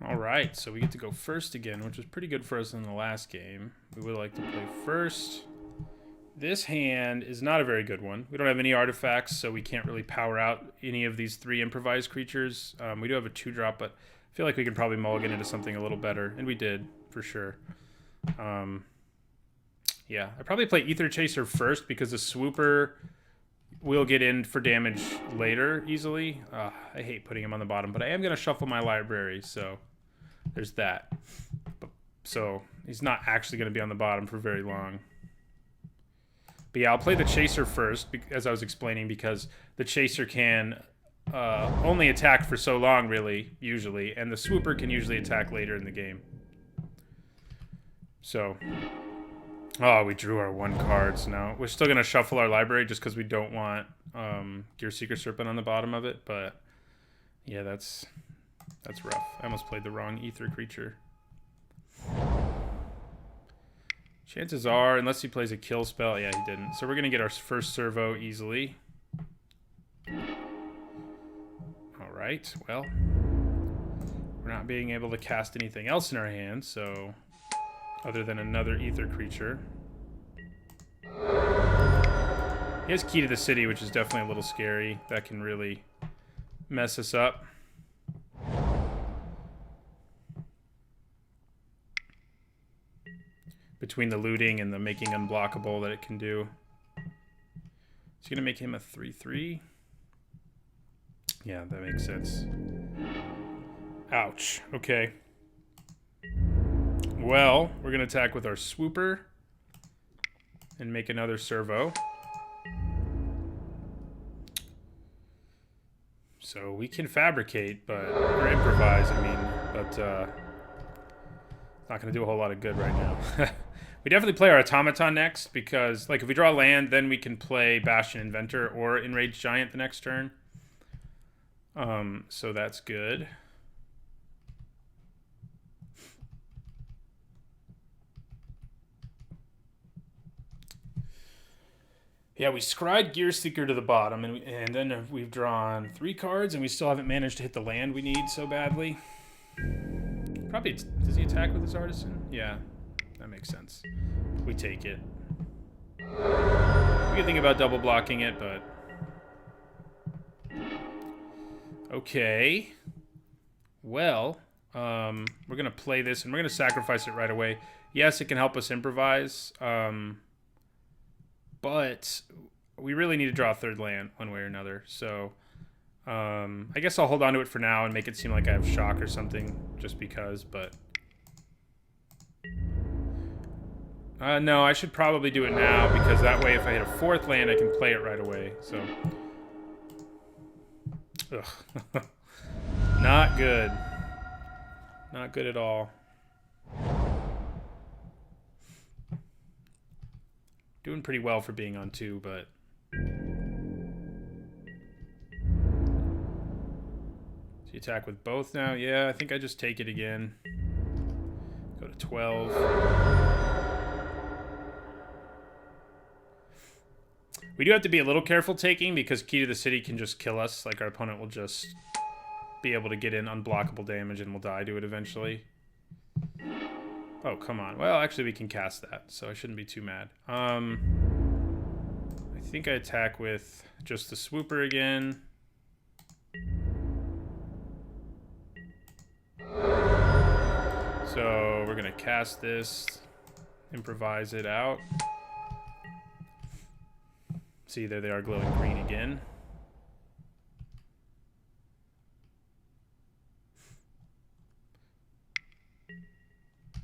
All right, so we get to go first again, which was pretty good for us in the last game. We would like to play first. This hand is not a very good one. We don't have any artifacts, so we can't really power out any of these 3 improvised creatures. We do have a 2-drop, but I feel like we can probably mulligan into something a little better, and we did, for sure. Yeah, I probably play Aether Chaser first because the Swooper will get in for damage later easily. I hate putting him on the bottom, but I am going to shuffle my library, so there's that. So he's not actually going to be on the bottom for very long. But yeah, I'll play the Chaser first, as I was explaining, because the Chaser can only attack for so long, really, usually, and the Swooper can usually attack later in the game. So, oh, we drew our 1 cards now. We're still going to shuffle our library just because we don't want Gear Seeker Serpent on the bottom of it, but yeah, that's rough. I almost played the wrong Aether creature. Chances are, unless he plays a kill spell, yeah, he didn't. So we're going to get our first servo easily. All right, well, we're not being able to cast anything else in our hand, so other than another Aether creature. He has Key to the City, which is definitely a little scary. That can really mess us up. Between the looting and the making unblockable that it can do. It's going to make him a 3/3. Yeah, that makes sense. Ouch. Okay. Well, we're going to attack with our Swooper and make another servo. So we can fabricate, or improvise, I mean, but not going to do a whole lot of good right now. We definitely play our Automaton next because, like, if we draw land, then we can play Bastion Inventor or Enraged Giant the next turn. So that's good. Yeah, we scryed Gear Seeker to the bottom, and then we've drawn 3 cards, and we still haven't managed to hit the land we need so badly. Probably, does he attack with his Artisan? Yeah, that makes sense. We take it. We can think about double blocking it, but... Okay. Well, we're going to play this, and we're going to sacrifice it right away. Yes, it can help us improvise, but we really need to draw a 3rd land one way or another. So I guess I'll hold on to it for now and make it seem like I have shock or something just because, but... no, I should probably do it now because that way if I hit a 4th land, I can play it right away. So... Ugh. Not good. Not good at all. Doing pretty well for being on 2, but... Does he attack with both now? Yeah, I think I just take it again. Go to 12. We do have to be a little careful taking because Key to the City can just kill us. Like, our opponent will just be able to get in unblockable damage and we'll die to it eventually. Oh, come on. Well, actually, we can cast that, so I shouldn't be too mad. I think I attack with just the Swooper again. So we're going to cast this, improvise it out. See, there they are glowing green again.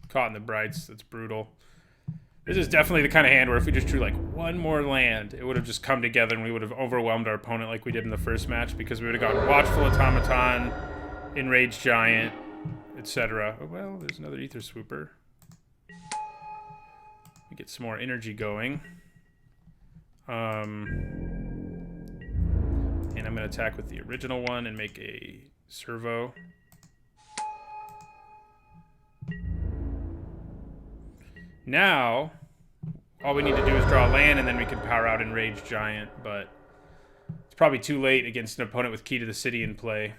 Caught in the brights. That's brutal. This is definitely the kind of hand where if we just drew like 1 more land, it would have just come together and we would have overwhelmed our opponent like we did in the first match because we would have gotten Watchful Automaton, Enraged Giant, etc. Oh, well, there's another Aether Swooper. We get some more energy going. And I'm going to attack with the original one and make a servo. Now, all we need to do is draw land and then we can power out Enraged Giant, but it's probably too late against an opponent with Key to the City in play.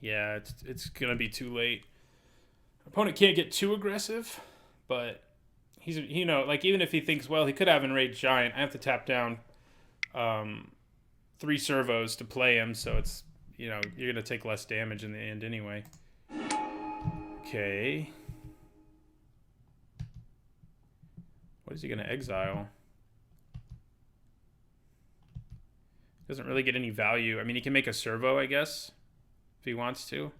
Yeah, it's gonna be too late. Opponent can't get too aggressive, but he's like even if he thinks well he could have Enraged Giant, I have to tap down 3 servos to play him, so it's you're gonna take less damage in the end anyway. Okay. What is he gonna exile? Doesn't really get any value. I mean, he can make a servo, I guess, if he wants to.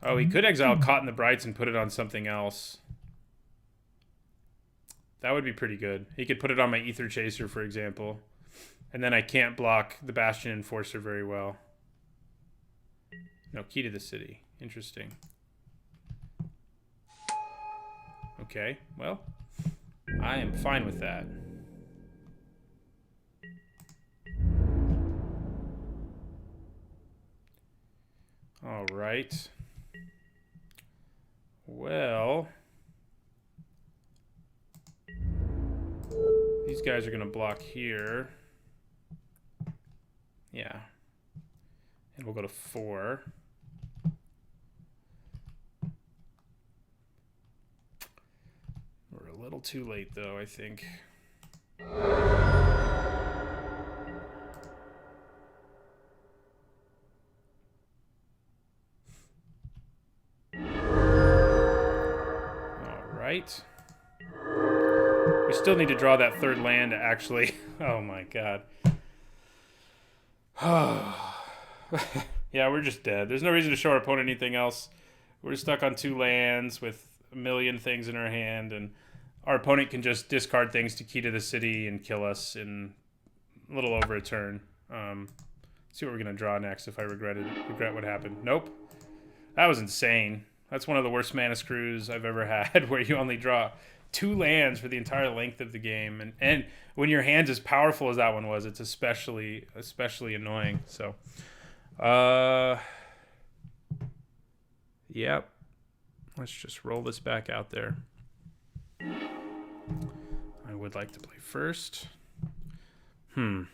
Oh, he could exile Caught in the Brights and put it on something else. That would be pretty good. He could put it on my Aether Chaser, for example. And then I can't block the Bastion Enforcer very well. No, Key to the City. Interesting. Okay, well, I am fine with that. All right. Well, these guys are going to block here. Yeah. And we'll go to 4. We're a little too late, though, I think. Right. We still need to draw that 3rd land, actually. Oh my god. Yeah, we're just dead. There's no reason to show our opponent anything else. We're stuck on 2 lands with a million things in our hand, and our opponent can just discard things to Key to the City and kill us in a little over a turn. See what we're going to draw next if I regret what happened. Nope. That was insane. That's one of the worst mana screws I've ever had, where you only draw 2 lands for the entire length of the game, and when your hand's as powerful as that one was, it's especially annoying. So, yep. Let's just roll this back out there. I would like to play first. I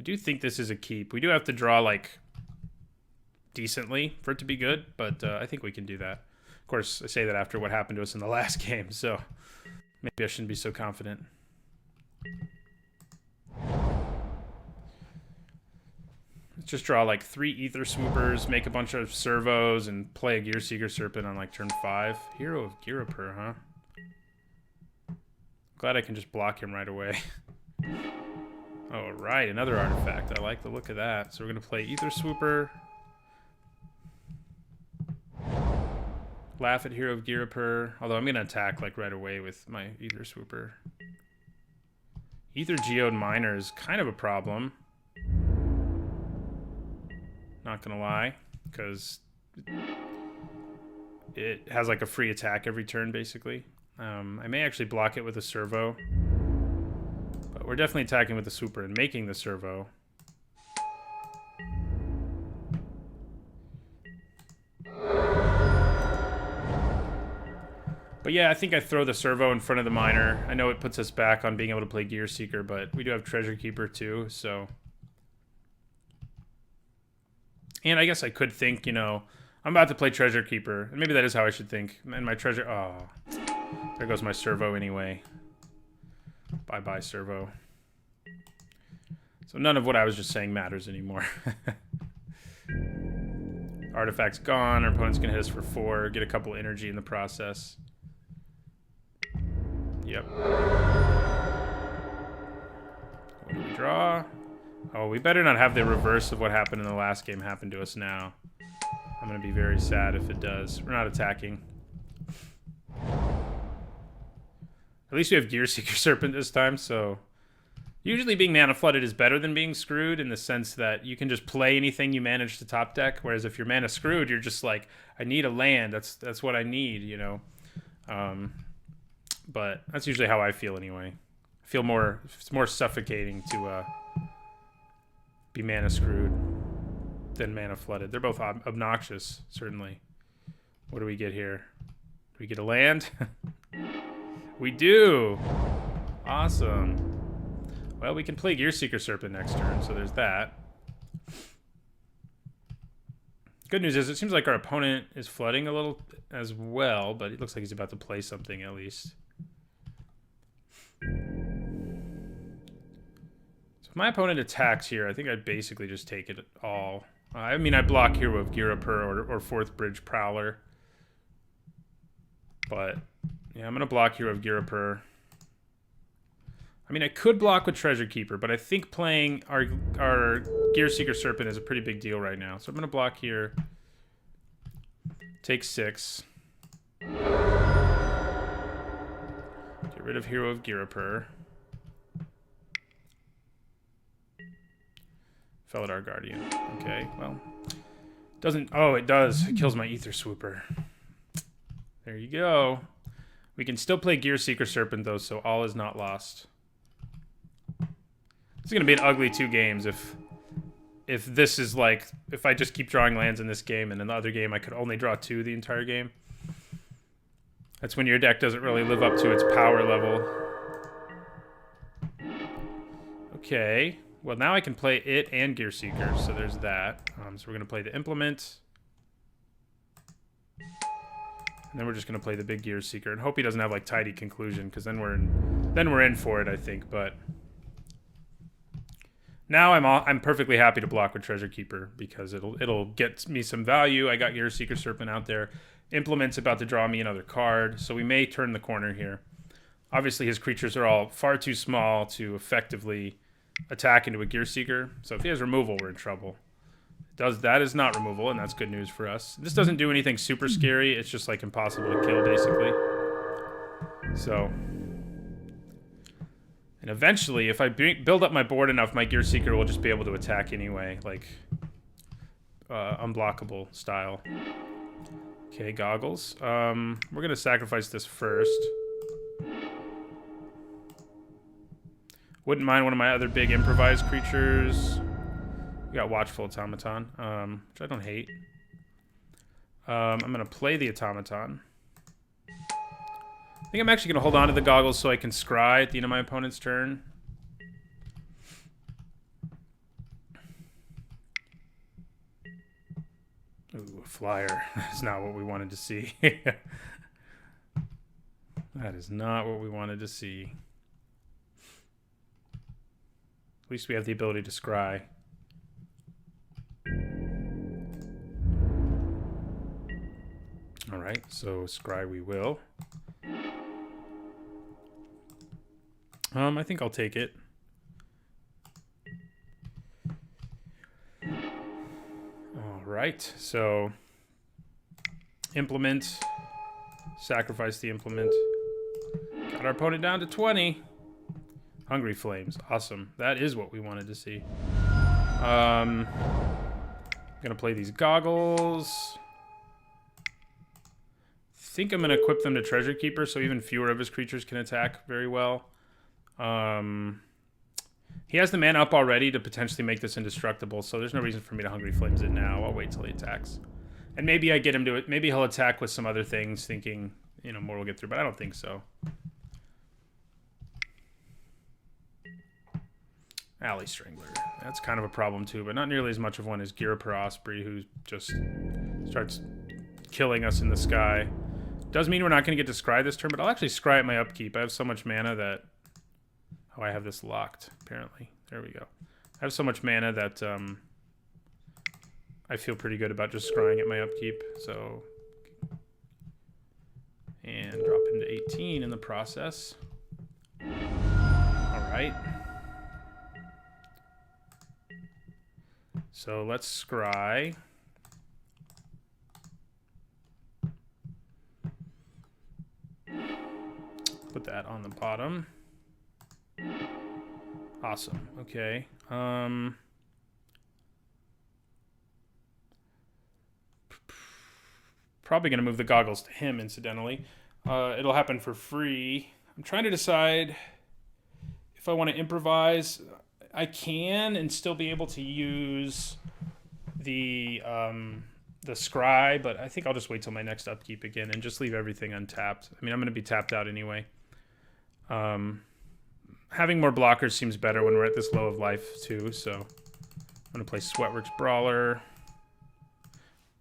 do think this is a keep. We do have to draw like decently for it to be good, but I think we can do that. Of course, I say that after what happened to us in the last game, so maybe I shouldn't be so confident. Let's just draw like 3 Aether Swoopers, make a bunch of servos, and play a Gearseeker Serpent on like turn 5. Hero of Girapur, huh? Glad I can just block him right away. Oh, right, another artifact. I like the look of that. So we're going to play Aether Swooper. Laugh at Hero of Girapur. Although I'm going to attack like right away with my Aether Swooper. Aether Geode Miner is kind of a problem. Not going to lie. Because it has like a free attack every turn, basically. I may actually block it with a servo. But we're definitely attacking with the Swooper and making the servo. But yeah, I think I throw the servo in front of the miner. I know it puts us back on being able to play Gearseeker, but we do have Treasure Keeper too, so. And I guess I could think, you know, I'm about to play Treasure Keeper, and maybe that is how I should think. And my treasure, oh, there goes my servo anyway. Bye-bye, servo. So none of what I was just saying matters anymore. Artifact's gone. Our opponent's gonna hit us for 4, get a couple energy in the process. Yep. What do we draw? Oh, we better not have the reverse of what happened in the last game happen to us now. I'm gonna be very sad if it does. We're not attacking. At least we have Gearseeker Serpent this time, so... Usually being mana flooded is better than being screwed in the sense that you can just play anything you manage to top deck, whereas if you're mana screwed, you're just like, I need a land, that's what I need, you know? But that's usually how I feel anyway. I feel it's more suffocating to be mana screwed than mana flooded. They're both obnoxious, certainly. What do we get here? Do we get a land? We do! Awesome. Well, we can play Gearseeker Serpent next turn, so there's that. Good news is it seems like our opponent is flooding a little as well, but it looks like he's about to play something at least. So if my opponent attacks here, I think I'd basically just take it all. I mean, I block Hero of Girapur or 4th Bridge Prowler. But, yeah, I'm going to block Hero of Girapur. I mean, I could block with Treasure Keeper, but I think playing our Gearseeker Serpent is a pretty big deal right now. So I'm going to block here. Take 6. Get rid of Hero of Girapur. Felidar Guardian. Okay, well. Doesn't... Oh, it does. It kills my Aether Swooper. There you go. We can still play Gearseeker Serpent, though, so all is not lost. It's going to be an ugly 2 games if this is like... If I just keep drawing lands in this game, and in the other game I could only draw 2 the entire game. That's when your deck doesn't really live up to its power level. Okay. Well, now I can play it and Gearseeker, so there's that. So we're going to play the Implement. And then we're just going to play the big Gearseeker and hope he doesn't have like Tidy Conclusion, because then we're in for it, I think. But now I'm perfectly happy to block with Treasure Keeper because it'll get me some value. I got Gearseeker Serpent out there. Implement's about to draw me another card, so we may turn the corner here. Obviously, his creatures are all far too small to effectively attack into a Gearseeker. So if he has removal, we're in trouble. That is not removal, and that's good news for us. This doesn't do anything super scary. It's just like impossible to kill, basically. So, and eventually, if I build up my board enough, my Gearseeker will just be able to attack anyway, like unblockable style. Okay, Goggles. We're gonna sacrifice this first. Wouldn't mind one of my other big improvised creatures. We got Watchful Automaton, which I don't hate. I'm going to play the Automaton. I think I'm actually going to hold on to the Goggles so I can scry at the end of my opponent's turn. Ooh, a flyer. That's not what we wanted to see. That is not what we wanted to see. At least we have the ability to scry. Alright, so scry we will. I think I'll take it. Alright, so Implement. Sacrifice the Implement. Got our opponent down to 20. Hungry Flames. Awesome. That is what we wanted to see. I'm gonna play these Goggles. I think I'm going to equip them to Treasure Keeper so even fewer of his creatures can attack very well. He has the mana up already to potentially make this indestructible, so there's no reason for me to Hungry Flames it now. I'll wait till he attacks. And maybe I get him to it. Maybe he'll attack with some other things thinking, you know, more will get through, but I don't think so. Alley Strangler. That's kind of a problem too, but not nearly as much of one as Girapur Osprey, who just starts killing us in the sky. Does mean we're not going to get to scry this turn, but I'll actually scry at my upkeep. I have so much mana that... Oh, I have this locked, apparently. There we go. I have so much mana that I feel pretty good about just scrying at my upkeep. So, and drop him to 18 in the process. All right. So let's scry. Put that on the bottom. Awesome. Okay. Probably going to move the Goggles to him, incidentally. It'll happen for free. I'm trying to decide if I want to improvise. I can and still be able to use the scry, but I think I'll just wait till my next upkeep again and just leave everything untapped. I mean, I'm going to be tapped out anyway. having more blockers seems better when we're at this low of life too, so I'm gonna play Sweatworks Brawler.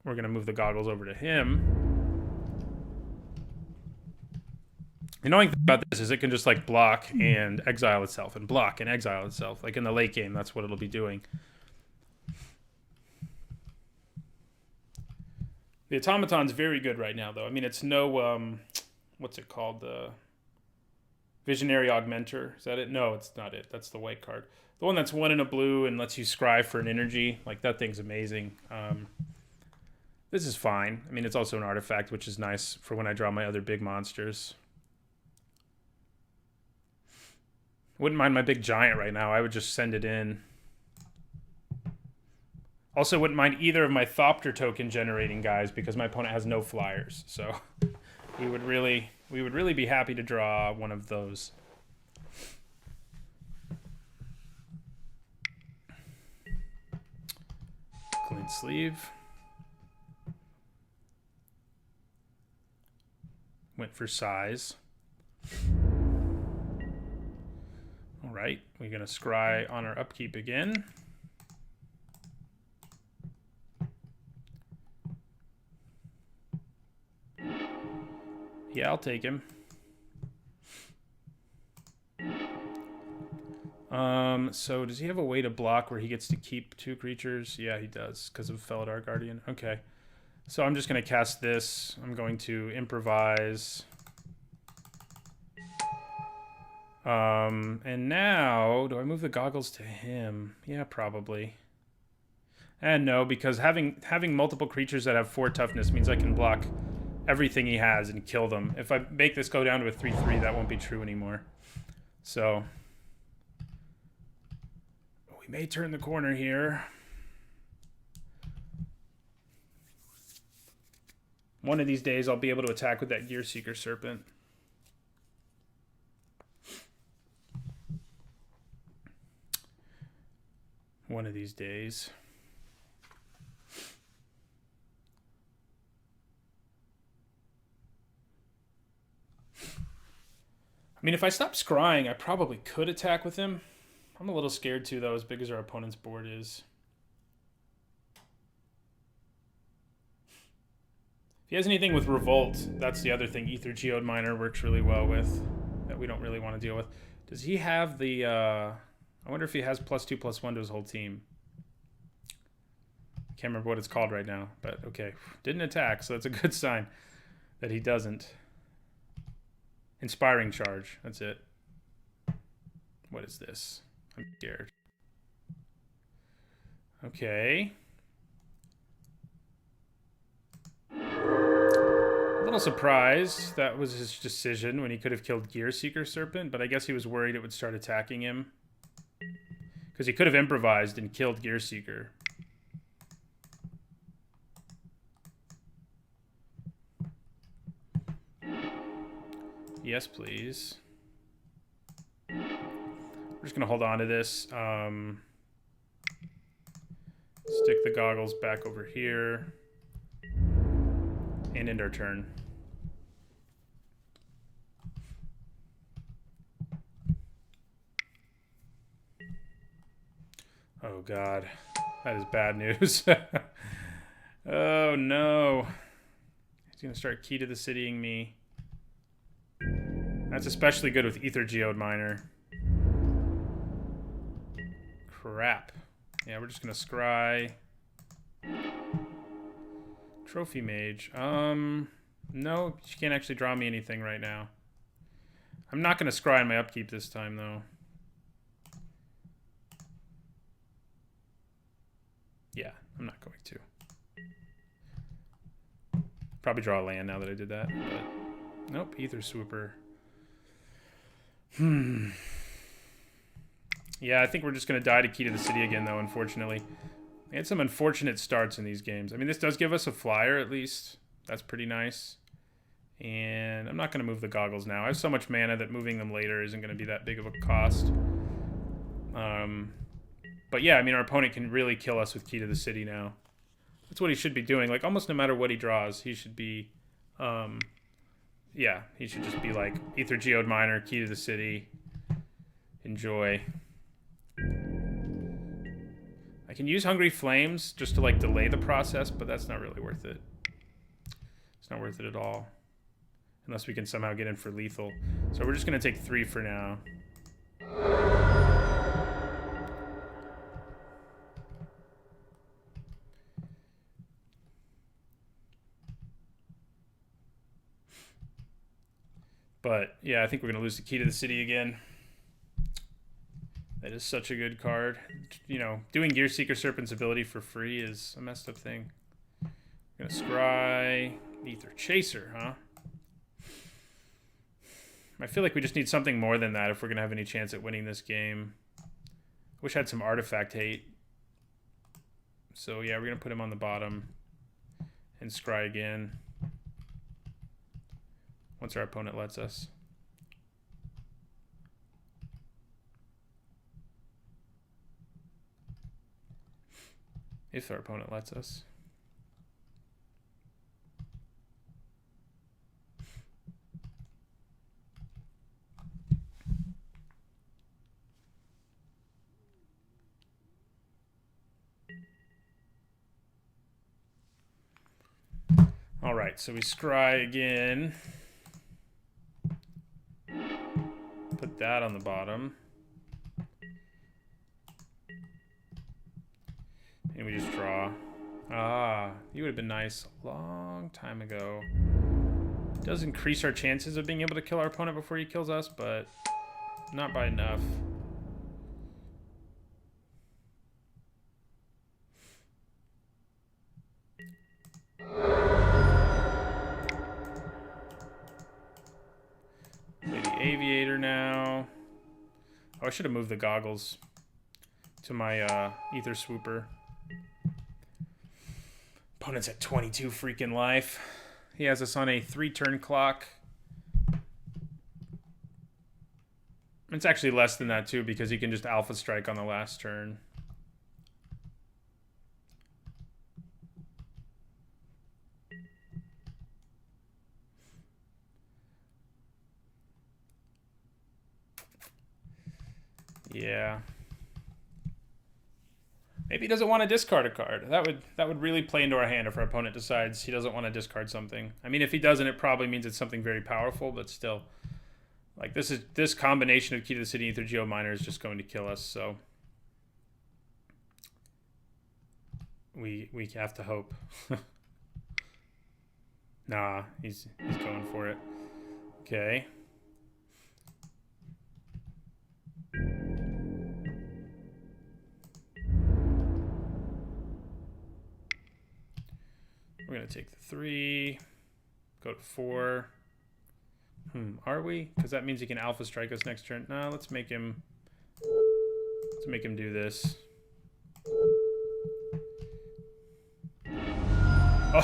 We're gonna move the goggles over to him. The annoying thing about this is it can just like block and exile itself and block and exile itself. Like in the late game, that's what it'll be doing. The Automaton's very good right now, though. I mean, it's no, what's it called? The Visionary Augmenter. Is that it? No, it's not it. That's the white card. The one that's 1 in a blue and lets you scry for an energy. Like, that thing's amazing. This is fine. I mean, it's also an artifact, which is nice for when I draw my other big monsters. Wouldn't mind my big giant right now. I would just send it in. Also, wouldn't mind either of my Thopter token generating guys because my opponent has no flyers. So we would really be happy to draw one of those. Clean sleeve. Went for size. All right, we're going to scry on our upkeep again. Yeah, I'll take him. So does he have a way to block where he gets to keep 2 creatures? Yeah, he does, because of Felidar Guardian. Okay. So I'm just going to cast this. I'm going to improvise. And now, do I move the goggles to him? Yeah, probably. And no, because having multiple creatures that have 4 toughness means I can block everything he has and kill them. If I make this go down to a 3/3, that won't be true anymore. So we may turn the corner here. One of these days I'll be able to attack with that Gearseeker Serpent. One of these days. I mean, if I stop scrying, I probably could attack with him. I'm a little scared too, though, as big as our opponent's board is. If he has anything with Revolt, that's the other thing Aether Geode Miner works really well with, that we don't really want to deal with. Does he have the... I wonder if he has +2/+1 to his whole team. Can't remember what it's called right now, but okay. Didn't attack, so that's a good sign that he doesn't. Inspiring Charge. That's it. What is this? I'm scared. Okay. A little surprised that was his decision when he could have killed Gearseeker Serpent, but I guess he was worried it would start attacking him. Because he could have improvised and killed Gearseeker. Yes, please. We're just going to hold on to this. Stick the goggles back over here. And end our turn. Oh, God. That is bad news. Oh, no. He's going to start Key to the Citying me. That's especially good with Aether Geode Miner. Crap. Yeah, we're just gonna scry. Trophy Mage. No, she can't actually draw me anything right now. I'm not gonna scry on my upkeep this time, though. Yeah, I'm not going to. Probably draw a land now that I did that, but nope, Aether Swooper. Yeah, I think we're just going to die to Key to the City again, though, unfortunately. We had some unfortunate starts in these games. I mean, this does give us a flyer, at least. That's pretty nice. And I'm not going to move the goggles now. I have so much mana that moving them later isn't going to be that big of a cost. But yeah, I mean, our opponent can really kill us with Key to the City now. That's what he should be doing. Like, almost no matter what he draws, he should be... yeah, he should just be like Aether Geode Miner, Key to the City, enjoy. I can use Hungry Flames just to like delay the process, but that's not really worth it. It's not worth it at all. Unless we can somehow get in for lethal. So we're just going to take 3 for now. But yeah, I think we're going to lose the Key to the City again. That is such a good card. You know, doing Gearseeker Serpent's ability for free is a messed up thing. We're going to scry Aether Chaser, huh? I feel like we just need something more than that if we're going to have any chance at winning this game. I wish I had some artifact hate. So yeah, we're going to put him on the bottom and scry again. Once our opponent lets us. If our opponent lets us. All right, so we scry again. Put that on the bottom. And we just draw. Ah, you would have been nice a long time ago. It does increase our chances of being able to kill our opponent before he kills us, but not by enough. Play the Aviator now. Oh, I should have moved the goggles to my Aether Swooper. Opponent's at 22 freaking life. He has us on a 3-turn clock. It's actually less than that too because he can just Alpha Strike on the last turn. Yeah. Maybe he doesn't want to discard a card. That would really play into our hand if our opponent decides he doesn't want to discard something. I mean, if he doesn't, it probably means it's something very powerful, but still. Like, this combination of Key to the City, Aether Geominer is just going to kill us, so. We have to hope. Nah, he's going for it. Okay. We're going to take the 3, go to 4. Are we? Because that means he can Alpha Strike us next turn. No, let's make him do this.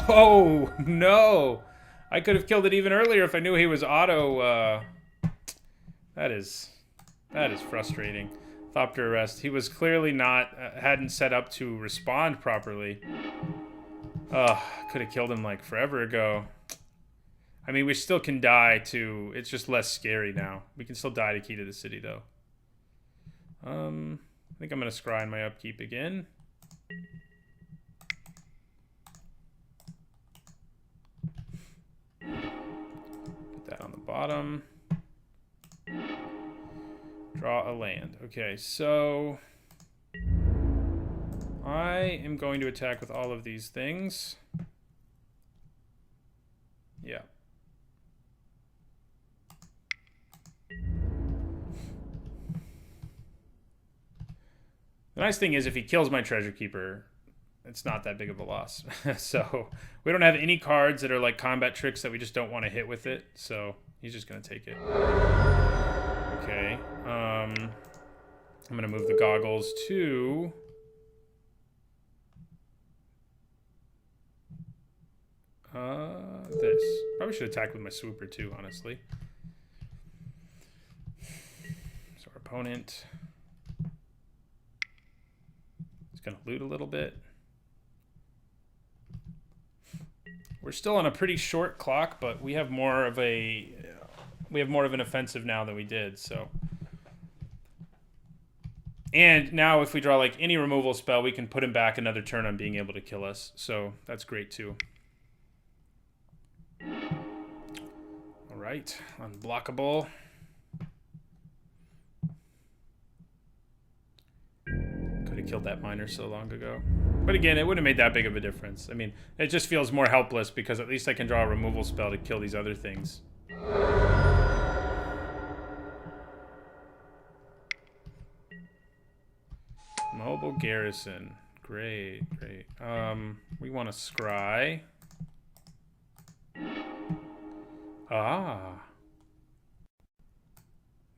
Oh, no. I could have killed it even earlier if I knew he was auto. That is frustrating. Thopter Arrest. He was clearly not, hadn't set up to respond properly. Could have killed him like forever ago. I mean, we still can die to... It's just less scary now. We can still die to Key to the City, though. I think I'm going to scry in my upkeep again. Put that on the bottom. Draw a land. Okay, so... I am going to attack with all of these things. Yeah. The nice thing is if he kills my Treasure Keeper, it's not that big of a loss. So we don't have any cards that are like combat tricks that we just don't want to hit with it. So he's just going to take it. Okay. I'm going to move the goggles to... this. Probably should attack with my Swooper too, honestly. So our opponent is going to loot a little bit. We're still on a pretty short clock, but we have more of an offensive now than we did, so And now if we draw like any removal spell, we can put him back another turn on being able to kill us. So that's great too. All right, unblockable. Could have killed that miner so long ago. But again, it wouldn't have made that big of a difference. I mean, it just feels more helpless because at least I can draw a removal spell to kill these other things. Mobile garrison. Great, great. We want to scry. Ah.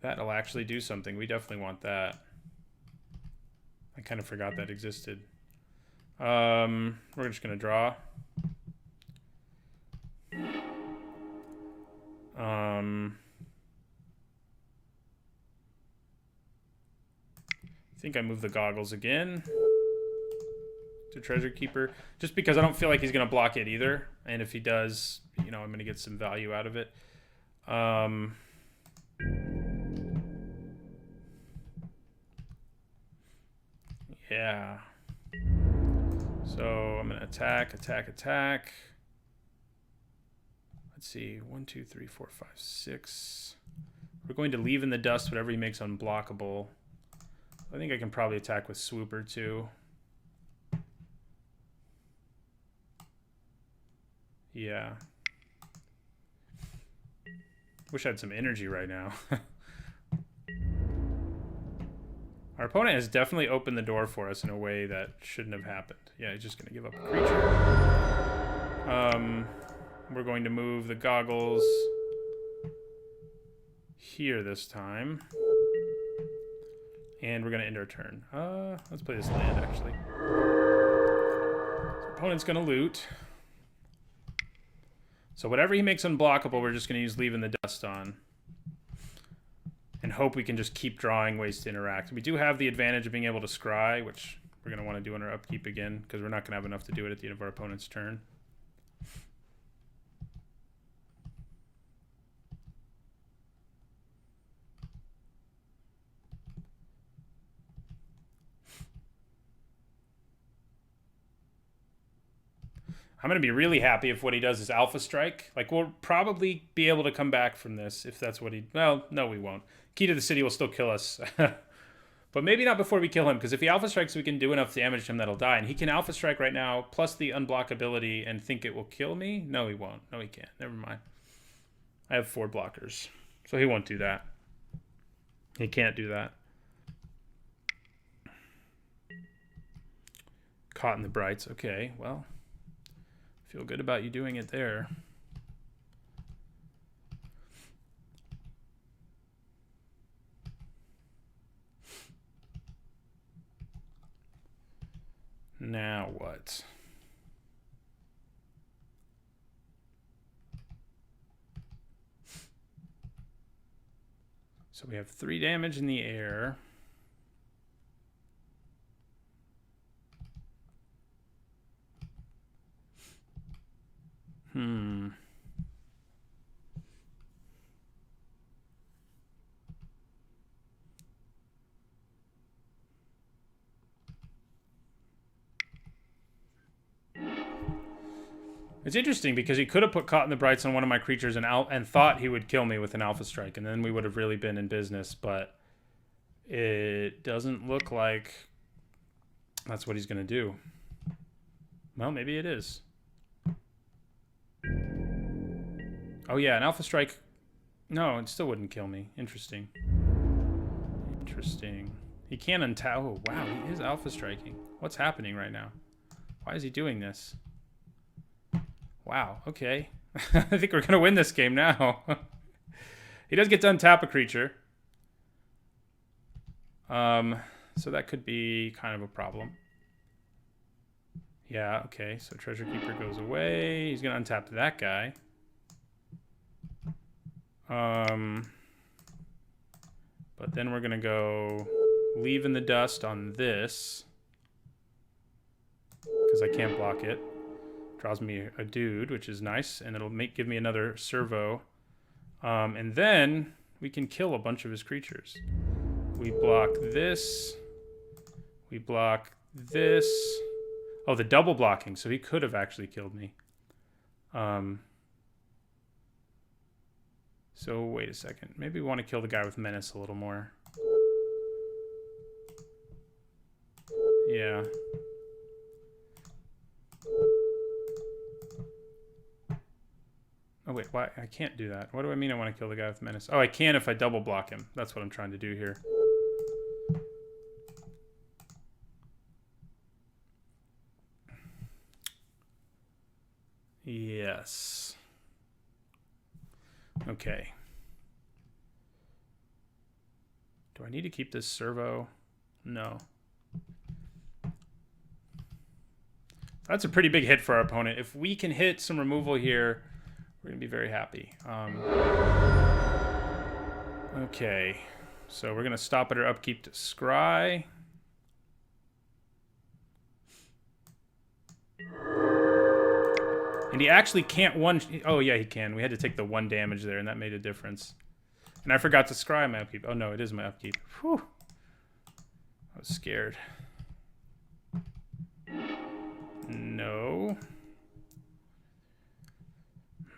That'll actually do something. We definitely want that. I kind of forgot that existed. We're just going to draw. I think I move the goggles again to Treasure Keeper, just because I don't feel like he's going to block it either. And if he does, you know, I'm going to get some value out of it. Yeah. So I'm going to attack, attack, attack. Let's see. 1, 2, 3, 4, 5, 6. We're going to leave in the dust whatever he makes unblockable. I think I can probably attack with Swooper too. Yeah. Wish I had some energy right now. Our opponent has definitely opened the door for us in a way that shouldn't have happened. Yeah, he's just going to give up a creature. We're going to move the goggles here this time. And we're going to end our turn. Let's play this land, actually. So opponent's going to loot. So whatever he makes unblockable, we're just going to use Leave in the Dust on. And hope we can just keep drawing ways to interact. We do have the advantage of being able to scry, which we're going to want to do in our upkeep again, because we're not going to have enough to do it at the end of our opponent's turn. I'm going to be really happy if what he does is Alpha Strike. Like, we'll probably be able to come back from this if that's what he... Well, no, we won't. Key to the City will still kill us. But maybe not before we kill him, because if he Alpha Strikes, we can do enough damage to him that'll die. And he can Alpha Strike right now, plus the unblockability, and think it will kill me? No, he won't. No, he can't. Never mind. I have 4 blockers. So he won't do that. He can't do that. Caught in the Brights. Okay, well... Feel good about you doing it there. Now what? So we have 3 damage in the air. It's interesting because he could have put Caught in the Brights on one of my creatures and thought he would kill me with an Alpha Strike, and then we would have really been in business, but it doesn't look like that's what he's going to do. Well, maybe it is. Oh yeah, an Alpha Strike. No, it still wouldn't kill me. Interesting. Interesting. He can't untap. Oh, wow, he is Alpha Striking. What's happening right now? Why is he doing this? Wow, okay. I think we're going to win this game now. He does get to untap a creature. So that could be kind of a problem. Yeah, okay. So Treasure Keeper goes away. He's going to untap that guy. But then we're going to go Leave in the Dust on this. Because I can't block it. Draws me a dude, which is nice, and it'll give me another servo. And then we can kill a bunch of his creatures. We block this. We block this. Oh, the double blocking. So he could have actually killed me. So wait a second. Maybe we want to kill the guy with Menace a little more. Yeah. Oh, wait. Why? I can't do that. What do I mean I want to kill the guy with Menace? Oh, I can if I double block him. That's what I'm trying to do here. Yes. Okay. Do I need to keep this servo? No. That's a pretty big hit for our opponent. If we can hit some removal here, we're going to be very happy. Okay. So we're going to stop at our upkeep to scry. And he actually can't one... Oh, yeah, he can. We had to take the 1 damage there, and that made a difference. And I forgot to scry my upkeep. Oh, no, it is my upkeep. Whew. I was scared. No.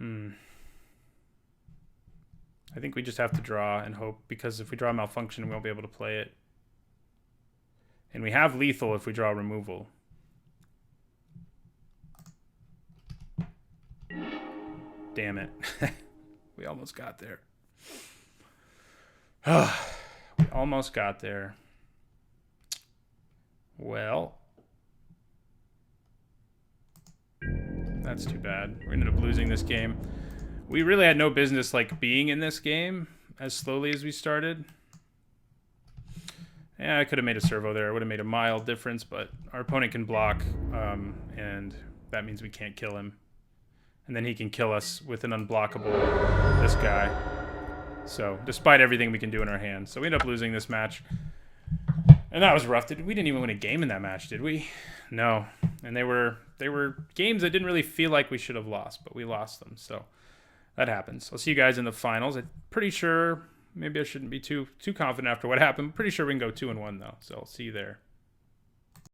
I think we just have to draw and hope, because if we draw Malfunction, we won't be able to play it. And we have lethal if we draw removal. Damn it. We almost got there. We almost got there. Well, that's too bad. We ended up losing this game. We really had no business like being in this game as slowly as we started. Yeah, I could have made a servo there. It would have made a mild difference, but our opponent can block, and that means we can't kill him. And then he can kill us with an unblockable, this guy. So, despite everything we can do in our hand. So we end up losing this match. And that was rough. We didn't even win a game in that match, did we? No. And they were games that didn't really feel like we should have lost, but we lost them. So that happens. I'll see you guys in the finals. I'm pretty sure, maybe I shouldn't be too confident after what happened. I'm pretty sure we can go 2-1 though. So I'll see you there.